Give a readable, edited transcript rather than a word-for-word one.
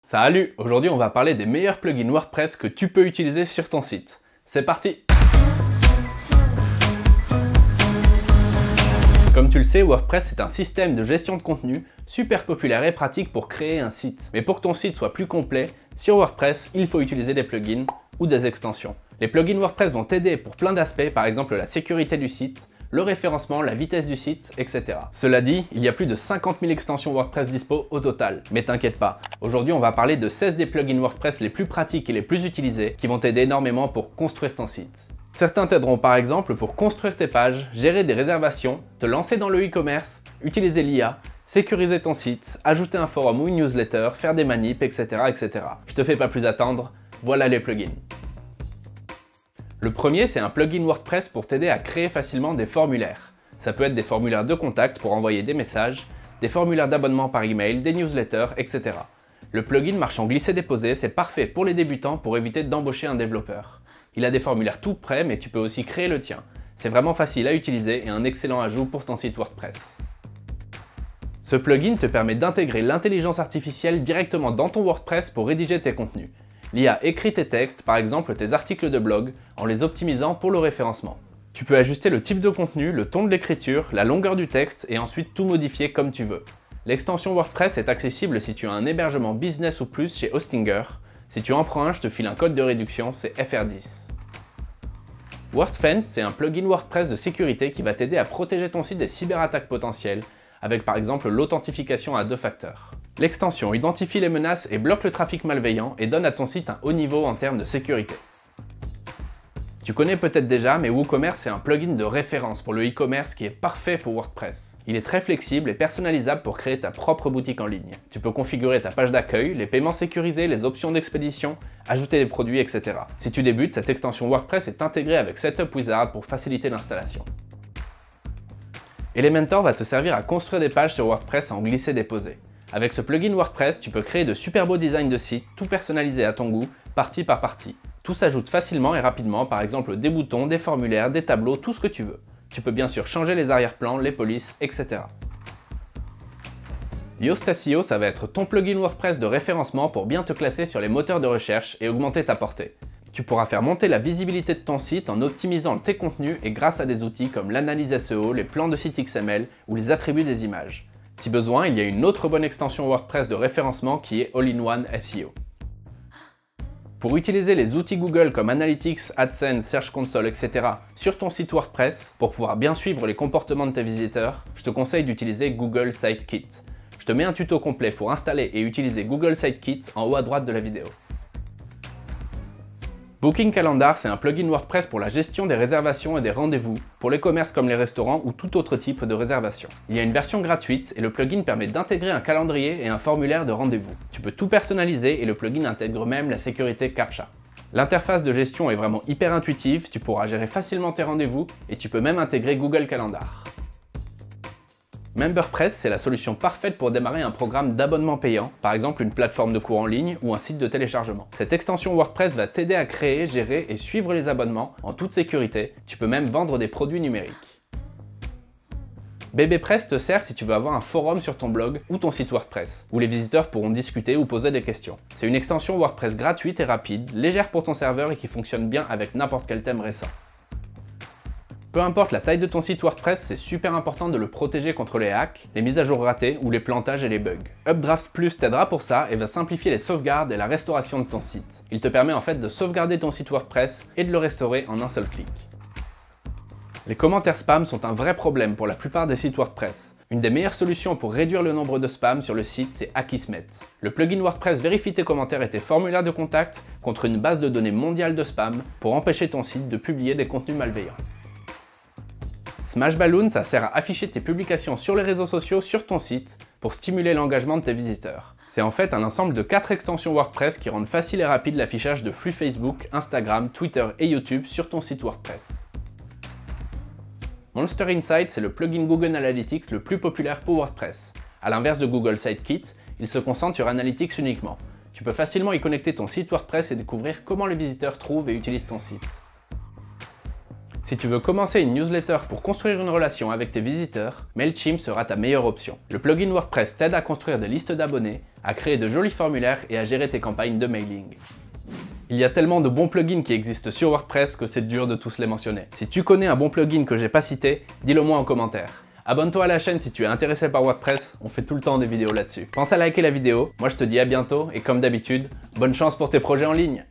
Salut! Aujourd'hui on va parler des meilleurs plugins WordPress que tu peux utiliser sur ton site. C'est parti! Comme tu le sais, WordPress est un système de gestion de contenu super populaire et pratique pour créer un site. Mais pour que ton site soit plus complet, sur WordPress, il faut utiliser des plugins ou des extensions. Les plugins WordPress vont t'aider pour plein d'aspects, par exemple la sécurité du site, le référencement, la vitesse du site, etc. Cela dit, il y a plus de 50 000 extensions WordPress dispo au total. Mais t'inquiète pas, aujourd'hui on va parler de 16 des plugins WordPress les plus pratiques et les plus utilisés qui vont t'aider énormément pour construire ton site. Certains t'aideront par exemple pour construire tes pages, gérer des réservations, te lancer dans le e-commerce, utiliser l'IA, sécuriser ton site, ajouter un forum ou une newsletter, faire des manips, etc. etc. Je te fais pas plus attendre, voilà les plugins. Le premier, c'est un plugin WordPress pour t'aider à créer facilement des formulaires. Ça peut être des formulaires de contact pour envoyer des messages, des formulaires d'abonnement par email, des newsletters, etc. Le plugin marche en glisser-déposer, c'est parfait pour les débutants pour éviter d'embaucher un développeur. Il a des formulaires tout prêts, mais tu peux aussi créer le tien. C'est vraiment facile à utiliser et un excellent ajout pour ton site WordPress. Ce plugin te permet d'intégrer l'intelligence artificielle directement dans ton WordPress pour rédiger tes contenus. L'IA écrit tes textes, par exemple tes articles de blog, en les optimisant pour le référencement. Tu peux ajuster le type de contenu, le ton de l'écriture, la longueur du texte et ensuite tout modifier comme tu veux. L'extension WordPress est accessible si tu as un hébergement business ou plus chez Hostinger. Si tu en prends un, je te file un code de réduction, c'est FR10. WordFence, c'est un plugin WordPress de sécurité qui va t'aider à protéger ton site des cyberattaques potentielles, avec par exemple l'authentification à 2 facteurs. L'extension identifie les menaces et bloque le trafic malveillant et donne à ton site un haut niveau en termes de sécurité. Tu connais peut-être déjà, mais WooCommerce c'est un plugin de référence pour le e-commerce qui est parfait pour WordPress. Il est très flexible et personnalisable pour créer ta propre boutique en ligne. Tu peux configurer ta page d'accueil, les paiements sécurisés, les options d'expédition, ajouter des produits, etc. Si tu débutes, cette extension WordPress est intégrée avec Setup Wizard pour faciliter l'installation. Elementor va te servir à construire des pages sur WordPress en glisser-déposer. Avec ce plugin WordPress, tu peux créer de super beaux designs de sites, tout personnalisé à ton goût, partie par partie. Tout s'ajoute facilement et rapidement, par exemple des boutons, des formulaires, des tableaux, tout ce que tu veux. Tu peux bien sûr changer les arrière-plans, les polices, etc. Yoast SEO, ça va être ton plugin WordPress de référencement pour bien te classer sur les moteurs de recherche et augmenter ta portée. Tu pourras faire monter la visibilité de ton site en optimisant tes contenus et grâce à des outils comme l'analyse SEO, les plans de site XML ou les attributs des images. Si besoin, il y a une autre bonne extension WordPress de référencement qui est All-in-One SEO. Pour utiliser les outils Google comme Analytics, AdSense, Search Console, etc. sur ton site WordPress, pour pouvoir bien suivre les comportements de tes visiteurs, je te conseille d'utiliser Google Sitekit. Je te mets un tuto complet pour installer et utiliser Google Sitekit en haut à droite de la vidéo. Booking Calendar, c'est un plugin WordPress pour la gestion des réservations et des rendez-vous, pour les commerces comme les restaurants ou tout autre type de réservation. Il y a une version gratuite et le plugin permet d'intégrer un calendrier et un formulaire de rendez-vous. Tu peux tout personnaliser et le plugin intègre même la sécurité CAPTCHA. L'interface de gestion est vraiment hyper intuitive, tu pourras gérer facilement tes rendez-vous et tu peux même intégrer Google Calendar. MemberPress, c'est la solution parfaite pour démarrer un programme d'abonnement payant, par exemple une plateforme de cours en ligne ou un site de téléchargement. Cette extension WordPress va t'aider à créer, gérer et suivre les abonnements en toute sécurité. Tu peux même vendre des produits numériques. BBPress te sert si tu veux avoir un forum sur ton blog ou ton site WordPress, où les visiteurs pourront discuter ou poser des questions. C'est une extension WordPress gratuite et rapide, légère pour ton serveur et qui fonctionne bien avec n'importe quel thème récent. Peu importe la taille de ton site WordPress, c'est super important de le protéger contre les hacks, les mises à jour ratées ou les plantages et les bugs. Updraft Plus t'aidera pour ça et va simplifier les sauvegardes et la restauration de ton site. Il te permet en fait de sauvegarder ton site WordPress et de le restaurer en un seul clic. Les commentaires spam sont un vrai problème pour la plupart des sites WordPress. Une des meilleures solutions pour réduire le nombre de spams sur le site, c'est Akismet. Le plugin WordPress vérifie tes commentaires et tes formulaires de contact contre une base de données mondiale de spam pour empêcher ton site de publier des contenus malveillants. Smashballoon, ça sert à afficher tes publications sur les réseaux sociaux sur ton site pour stimuler l'engagement de tes visiteurs. C'est en fait un ensemble de 4 extensions WordPress qui rendent facile et rapide l'affichage de flux Facebook, Instagram, Twitter et YouTube sur ton site WordPress. Monster Insight, c'est le plugin Google Analytics le plus populaire pour WordPress. A l'inverse de Google Sitekit, il se concentre sur Analytics uniquement. Tu peux facilement y connecter ton site WordPress et découvrir comment les visiteurs trouvent et utilisent ton site. Si tu veux commencer une newsletter pour construire une relation avec tes visiteurs, MailChimp sera ta meilleure option. Le plugin WordPress t'aide à construire des listes d'abonnés, à créer de jolis formulaires et à gérer tes campagnes de mailing. Il y a tellement de bons plugins qui existent sur WordPress que c'est dur de tous les mentionner. Si tu connais un bon plugin que j'ai pas cité, dis-le moi en commentaire. Abonne-toi à la chaîne si tu es intéressé par WordPress, on fait tout le temps des vidéos là-dessus. Pense à liker la vidéo, moi je te dis à bientôt et comme d'habitude, bonne chance pour tes projets en ligne.